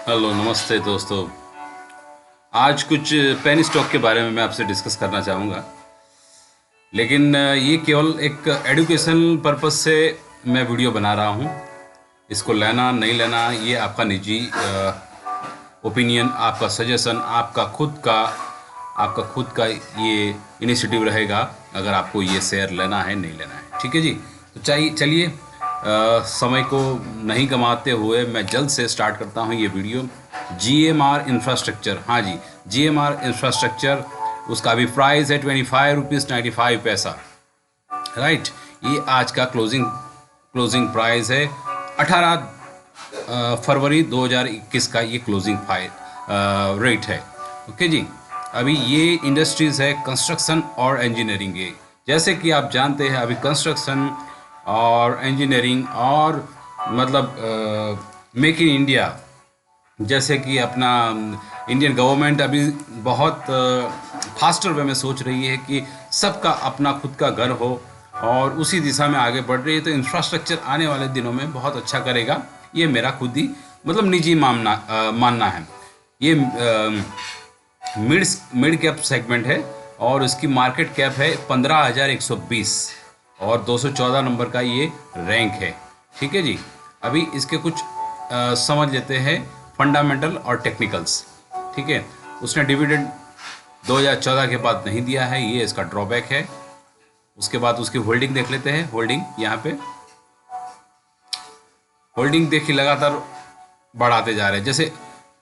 Hello, नमस्ते दोस्तों। आज कुछ पेनी स्टॉक के बारे में मैं आपसे डिस्कस करना चाहूँगा, लेकिन ये केवल एक एजुकेशन पर्पस से मैं वीडियो बना रहा हूँ। इसको लेना नहीं लेना ये आपका निजी ओपिनियन, आपका सजेशन, आपका खुद का ये इनिशिएटिव रहेगा, अगर आपको ये शेयर लेना है नहीं लेना है। ठीक है जी। तो चलिए समय को नहीं गंवाते हुए मैं जल्द से स्टार्ट करता हूँ ये वीडियो। जीएमआर इंफ्रास्ट्रक्चर, हाँ जी, जीएमआर इंफ्रास्ट्रक्चर, उसका अभी प्राइस है 25 रुपीज़ 95 पैसा। राइट, ये आज का क्लोजिंग प्राइस है। 18 फरवरी 2021 का ये क्लोजिंग रेट है। ओके जी। अभी ये इंडस्ट्रीज़ है कंस्ट्रक्शन और इंजीनियरिंग के। जैसे कि आप जानते हैं, अभी कंस्ट्रक्शन और इंजीनियरिंग और मतलब मेक इन इंडिया, जैसे कि अपना इंडियन गवर्नमेंट अभी बहुत फास्टर वे में सोच रही है कि सबका अपना खुद का घर हो, और उसी दिशा में आगे बढ़ रही है। तो इंफ्रास्ट्रक्चर आने वाले दिनों में बहुत अच्छा करेगा, ये मेरा खुद ही मतलब निजी मानना है। ये मिड कैप सेगमेंट है और इसकी मार्केट कैप है 15,120 और 214 नंबर का ये रैंक है। ठीक है जी। अभी इसके कुछ समझ लेते हैं फंडामेंटल और टेक्निकल्स। ठीक है, उसने डिविडेंड 2014 के बाद नहीं दिया है, ये इसका ड्रॉबैक है। उसके बाद उसकी होल्डिंग देख लेते हैं। होल्डिंग यहाँ पे होल्डिंग देखिए लगातार बढ़ाते जा रहे हैं। जैसे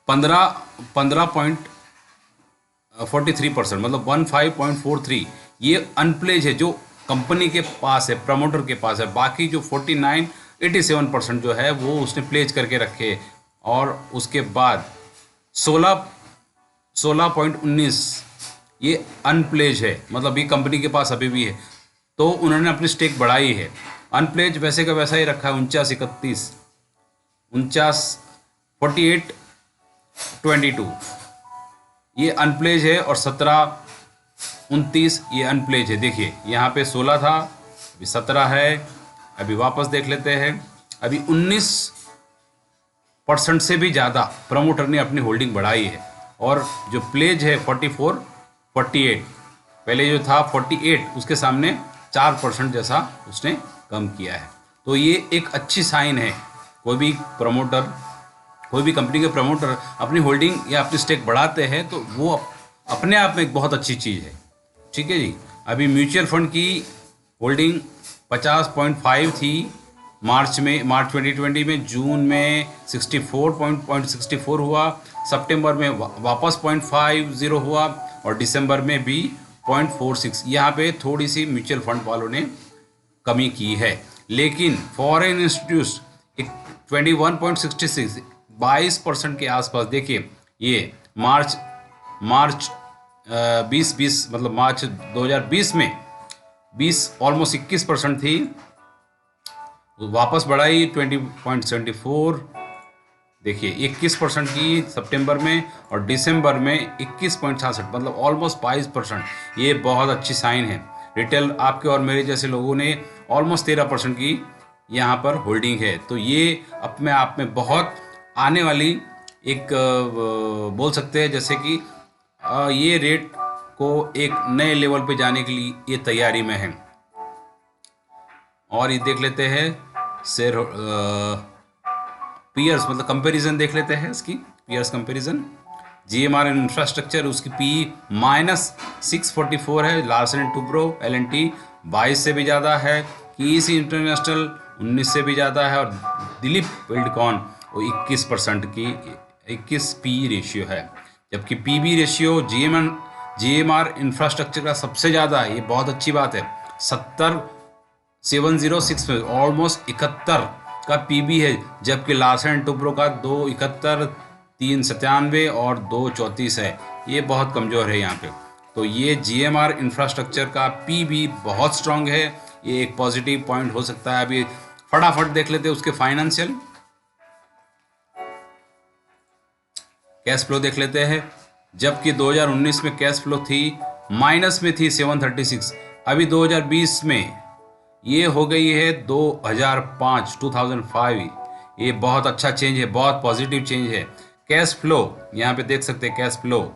15.43%, मतलब 15.43, ये अनप्लेज है जो कंपनी के पास है, प्रमोटर के पास है। बाकी जो 87% जो है वो उसने प्लेज करके रखे। और उसके बाद 16.19 ये अनप्लेज है, मतलब ये कंपनी के पास अभी भी है, तो उन्होंने अपनी स्टेक बढ़ाई है। अनप्लेज वैसे का वैसा ही रखा है, 48.22 ये अनप्लेज है, और 17.29 ये अनप्लेज है। देखिए यहाँ पे 16 था, अभी 17 है। अभी वापस देख लेते हैं। अभी 19% से भी ज़्यादा प्रमोटर ने अपनी होल्डिंग बढ़ाई है। और जो प्लेज है 48, पहले जो था 48, उसके सामने 4% जैसा उसने कम किया है। तो ये एक अच्छी साइन है। कोई भी कंपनी के प्रमोटर अपनी होल्डिंग या अपनी स्टेक बढ़ाते हैं तो वो अपने आप में एक बहुत अच्छी चीज़ है। ठीक है जी। अभी म्यूचुअल फंड की होल्डिंग 50.5 थी मार्च 2020 में। जून में 64.64 हुआ, सितंबर में वापस 0.50 हुआ, और दिसंबर में भी 0.46। यहाँ पे थोड़ी सी म्यूचुअल फंड वालों ने कमी की है। लेकिन फॉरेन इंस्टीट्यूट्स 21.66, 22% के आसपास। देखिए ये मार्च 2020, मतलब मार्च 2020 में 20 ऑलमोस्ट 21% थी, वापस बढ़ाई 20.74। देखिए 21% की सितंबर में, और दिसंबर में 21.66, मतलब ऑलमोस्ट 22%। ये बहुत अच्छी साइन है। रिटेल आपके और मेरे जैसे लोगों ने ऑलमोस्ट 13% की यहाँ पर होल्डिंग है। तो ये अपने आप में बहुत आने वाली एक बोल सकते हैं, जैसे कि ये रेट को एक नए लेवल पे जाने के लिए ये तैयारी में है। और ये देख लेते हैं शेयर पीयर्स, मतलब कंपैरिजन देख लेते हैं इसकी पीयर्स कंपैरिजन। जीएमआर इंफ्रास्ट्रक्चर, उसकी पी -644 है। लार्सन एंड टुब्रो LNT 22 से भी ज़्यादा है। कीसी इंटरनेशनल 19 से भी ज़्यादा है। और दिलीप बिल्डकॉन वो 21% की 21 पी रेशियो है। जबकि पीबी रेशियो जीएमआर इंफ्रास्ट्रक्चर का सबसे ज़्यादा है। ये बहुत अच्छी बात है। 706 में ऑलमोस्ट 71 का पीबी है। जबकि लार्सन एंड टुब्रो का 271, 397 और 234 है। ये बहुत कमज़ोर है यहाँ पे। तो ये जीएमआर इंफ्रास्ट्रक्चर का पीबी बहुत स्ट्रांग है। ये एक पॉजिटिव पॉइंट हो सकता है। अभी फटाफट देख लेते हैं उसके फाइनेंशियल कैश फ्लो देख लेते हैं। जबकि 2019 में कैश फ्लो थी माइनस में थी 736, अभी 2020 में ये हो गई है 2005। ये बहुत अच्छा चेंज है, बहुत पॉजिटिव चेंज है। कैश फ्लो यहाँ पे देख सकते हैं, कैश फ्लो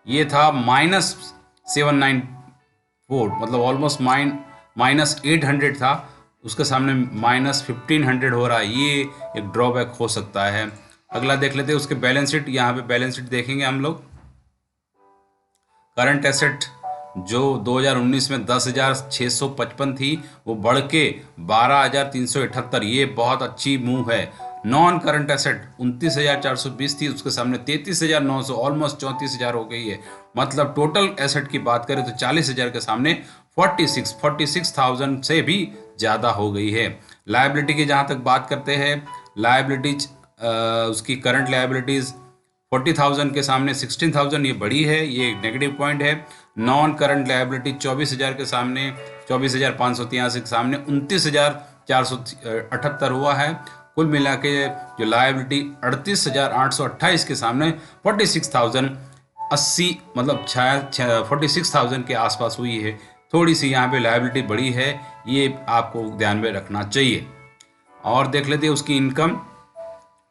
ये था -794, मतलब ऑलमोस्ट -800 था, उसके सामने -1500 हो रहा है। ये एक ड्रॉबैक हो सकता है। अगला देख लेते हैं उसके बैलेंस शीट। यहाँ पे बैलेंस शीट देखेंगे हम लोग। करंट एसेट जो 2019 में 10,655 थी, वो बढ़ के 12,378, ये बहुत अच्छी मूव है। नॉन करंट एसेट 29,420 थी, उसके सामने 33,900, ऑलमोस्ट 34,000 हो गई है। मतलब टोटल एसेट की बात करें तो 40,000 के सामने 46,000 से भी ज़्यादा हो गई है। लायबिलिटी की जहाँ तक बात करते हैं, लायबिलिटीज उसकी करंट लायबिलिटीज़ 40,000 के सामने 16,000, ये बड़ी है, ये नेगेटिव पॉइंट है। नॉन करंट लायबिलिटी 24,000 के सामने 24,583 के सामने 29,478 हुआ है। कुल मिला के जो लायबिलिटी 38,828 के सामने 46,080, मतलब 46,000 के आसपास हुई है। थोड़ी सी यहाँ पे लायबिलिटी बड़ी है, ये आपको ध्यान में रखना चाहिए। और देख लेते हैं उसकी इनकम।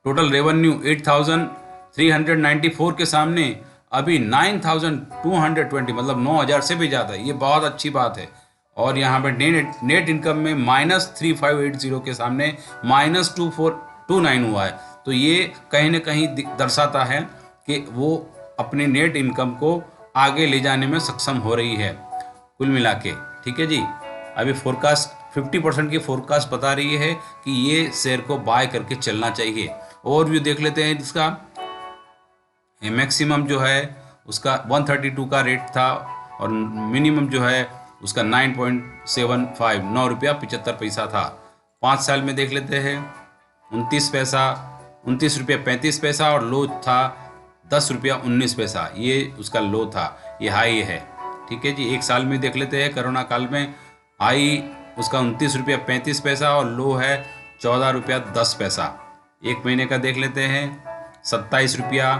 टोटल रेवेन्यू 8,394 के सामने अभी 9,220, मतलब 9,000 से भी ज़्यादा। ये बहुत अच्छी बात है। और यहाँ पे नेट इनकम में -3,580 के सामने -2,429 हुआ है। तो ये कहीं ना कहीं दर्शाता है कि वो अपने नेट इनकम को आगे ले जाने में सक्षम हो रही है कुल मिला के। ठीक है जी। अभी फोरकास्ट 50% की फोरकास्ट बता रही है कि ये शेयर को बाय करके चलना चाहिए। ओवरव्यू देख लेते हैं इसका। मैक्सिमम जो है उसका 132 का रेट था और मिनिमम जो है उसका 9.75, 9 रुपया 75 पैसा था। 5 साल में देख लेते हैं 29 रुपया 35 पैसा और लो था 10 रुपया 19 पैसा, ये उसका लो था, ये हाई है। ठीक है जी। 1 साल में देख लेते हैं, कोरोना काल में हाई उसका 29 रुपया 35 पैसा और लो है 14 रुपया 10 पैसा। 1 महीने का देख लेते हैं 27 रुपया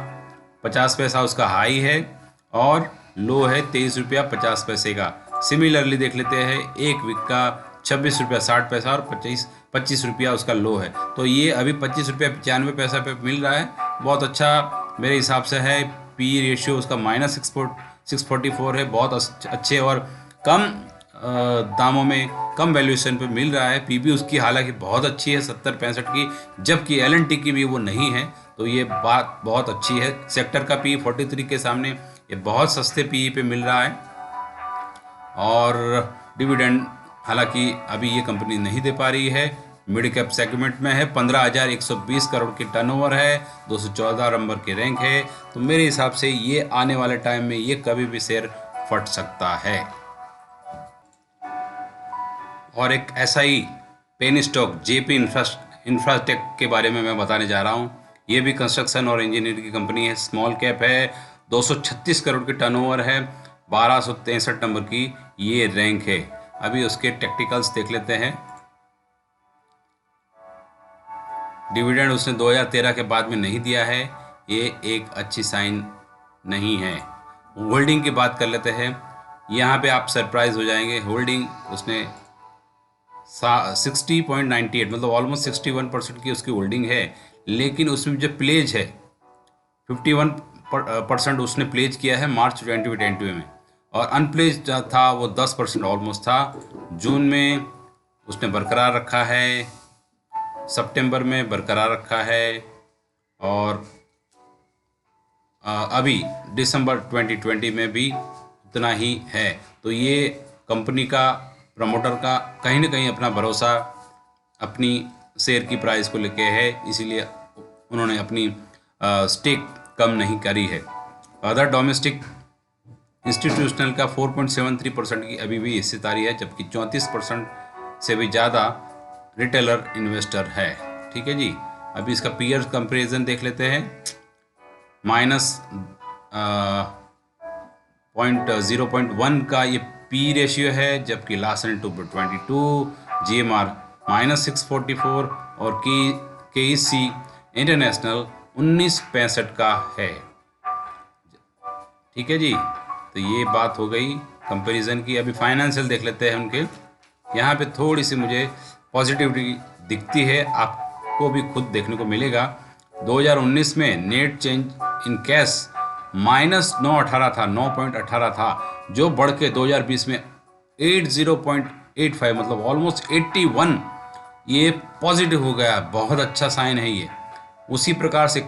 50 पैसा उसका हाई है और लो है 23 रुपया 50 पैसे का। सिमिलरली देख लेते हैं 1 वीक का 26 रुपया 60 पैसा और 25 रुपया उसका लो है। तो ये अभी 25 रुपया 95 पैसा पे मिल रहा है, बहुत अच्छा मेरे हिसाब से है। पी रेशियो उसका -644 है, बहुत अच्छे और कम दामों में, कम वैल्यूएशन पे मिल रहा है। पीबी उसकी हालांकि बहुत अच्छी है 70-65 की, जबकि एलएनटी की भी वो नहीं है। तो ये बात बहुत अच्छी है। सेक्टर का पी 43 के सामने ये बहुत सस्ते पी पे मिल रहा है। और डिविडेंड हालांकि अभी ये कंपनी नहीं दे पा रही है। मिड कैप सेगमेंट में है, 15,120 करोड़ की टर्नओवर है, 214 नंबर की रैंक है। तो मेरे हिसाब से ये आने वाले टाइम में ये कभी भी शेयर फट सकता है। और एक SI penny stock JP Infratech के बारे में मैं बताने जा रहा हूँ। ये भी कंस्ट्रक्शन और इंजीनियरिंग की कंपनी है, स्मॉल कैप है, 236 करोड़ की टर्नओवर है, 1263 नंबर की ये रैंक है। अभी उसके टेक्निकल्स देख लेते हैं। डिविडेंड उसने 2013 के बाद में नहीं दिया है, ये एक अच्छी साइन नहीं है। होल्डिंग की बात कर लेते हैं। यहाँ पे आप सरप्राइज हो जाएंगे। होल्डिंग उसने 60.98, मतलब ऑलमोस्ट 61% की उसकी होल्डिंग है। लेकिन उसमें जो प्लेज है 51% उसने प्लेज किया है मार्च 2020 में, और अनप्लेज था वो 10% ऑलमोस्ट था। जून में उसने बरकरार रखा है, सितंबर में बरकरार रखा है, और अभी दिसंबर 2020 में भी उतना ही है। तो ये कंपनी का प्रमोटर का कहीं ना कहीं अपना भरोसा अपनी शेयर की प्राइस को लेके है, इसीलिए उन्होंने अपनी स्टेक कम नहीं करी है। अदर डोमेस्टिक इंस्टीट्यूशनल का 4.73% की अभी भी हिस्सेदारी है, जबकि 34% से भी ज़्यादा रिटेलर इन्वेस्टर है। ठीक है जी। अभी इसका पीयर कंपेरिजन देख लेते हैं। -0.1 का ये पी रेशियो है, जबकि लार्सन & टुब्रो 22, GMR -644 और KEC इंटरनेशनल 1965 का है। ठीक है जी। तो ये बात हो गई कंपैरिजन की। अभी फाइनेंशियल देख लेते हैं उनके। यहाँ पे थोड़ी सी मुझे पॉजिटिविटी दिखती है, आपको भी खुद देखने को मिलेगा। 2019 में नेट चेंज इन कैश -9.18 था, 9.18 था, जो बढ़ के 2020 में 80.85 मतलब ऑलमोस्ट 81 ये पॉजिटिव हो गया। बहुत अच्छा साइन है ये। उसी प्रकार से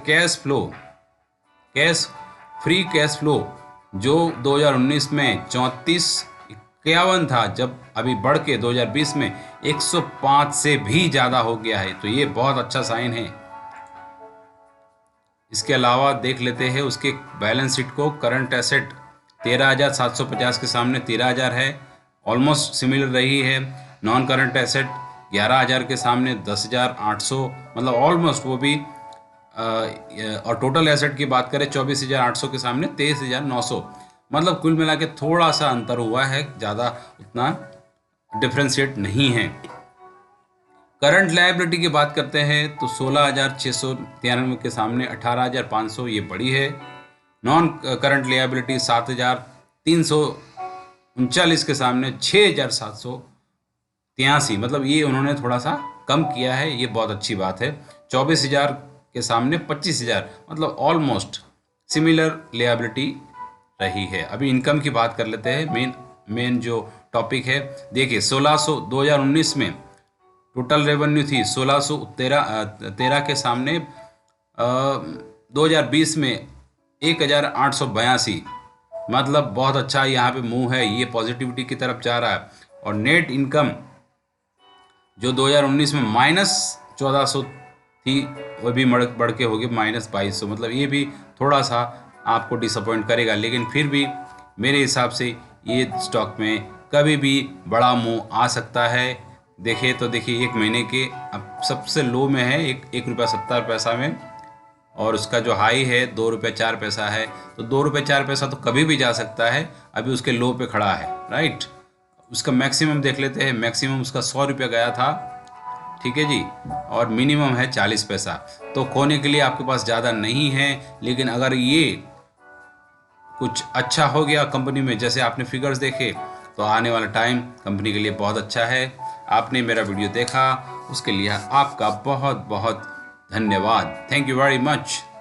फ्री कैश फ्लो जो 2019 में 34.51 था, जब अभी बढ़ के 2020 में 105 से भी ज़्यादा हो गया है, तो ये बहुत अच्छा साइन है। इसके अलावा देख लेते हैं उसके बैलेंस शीट को। करंट एसेट 13,750 के सामने 13,000 है, ऑलमोस्ट सिमिलर रही है। नॉन करंट एसेट 11,000 के सामने 10,800, मतलब ऑलमोस्ट वो भी और टोटल एसेट की बात करें 24,800 के सामने 23,900, मतलब कुल मिला के थोड़ा सा अंतर हुआ है, ज़्यादा उतना डिफ्रेंशिएट नहीं है। करंट लायबिलिटी की बात करते हैं तो 16,693 के सामने 18,500 ये बड़ी है। नॉन करंट लायबिलिटी 7,339 के सामने 6,783, मतलब ये उन्होंने थोड़ा सा कम किया है, ये बहुत अच्छी बात है। 24,000 के सामने 25,000, मतलब ऑलमोस्ट सिमिलर लायबिलिटी रही है। अभी इनकम की बात कर लेते हैं। मेन जो टॉपिक है, देखिए 2019 में टोटल रेवेन्यू थी 1613 के सामने 2020 में 1,882, मतलब बहुत अच्छा यहाँ पे मूव है, ये पॉजिटिविटी की तरफ जा रहा है। और नेट इनकम जो 2019 में -1400 थी, वो भी बढ़ के होगी -2200, मतलब ये भी थोड़ा सा आपको डिसअपॉइंट करेगा, लेकिन फिर भी मेरे हिसाब से ये स्टॉक में कभी भी बड़ा मूव आ सकता है। देखिए तो देखिए, एक महीने के अब सबसे लो में है 1 रुपया 70 पैसा में, और उसका जो हाई है 2 रुपये 4 पैसा है, तो 2 रुपये 4 पैसा तो कभी भी जा सकता है। अभी उसके लो पे खड़ा है, राइट। उसका मैक्सिमम देख लेते हैं। मैक्सिमम उसका 100 रुपया गया था, ठीक है जी, और मिनिमम है 40 पैसा। तो खोने के लिए आपके पास ज़्यादा नहीं है, लेकिन अगर ये कुछ अच्छा हो गया कंपनी में, जैसे आपने फिगर्स देखे, तो आने वाला टाइम कंपनी के लिए बहुत अच्छा है। आपने मेरा वीडियो देखा, उसके लिए आपका बहुत बहुत धन्यवाद। Thank you very much.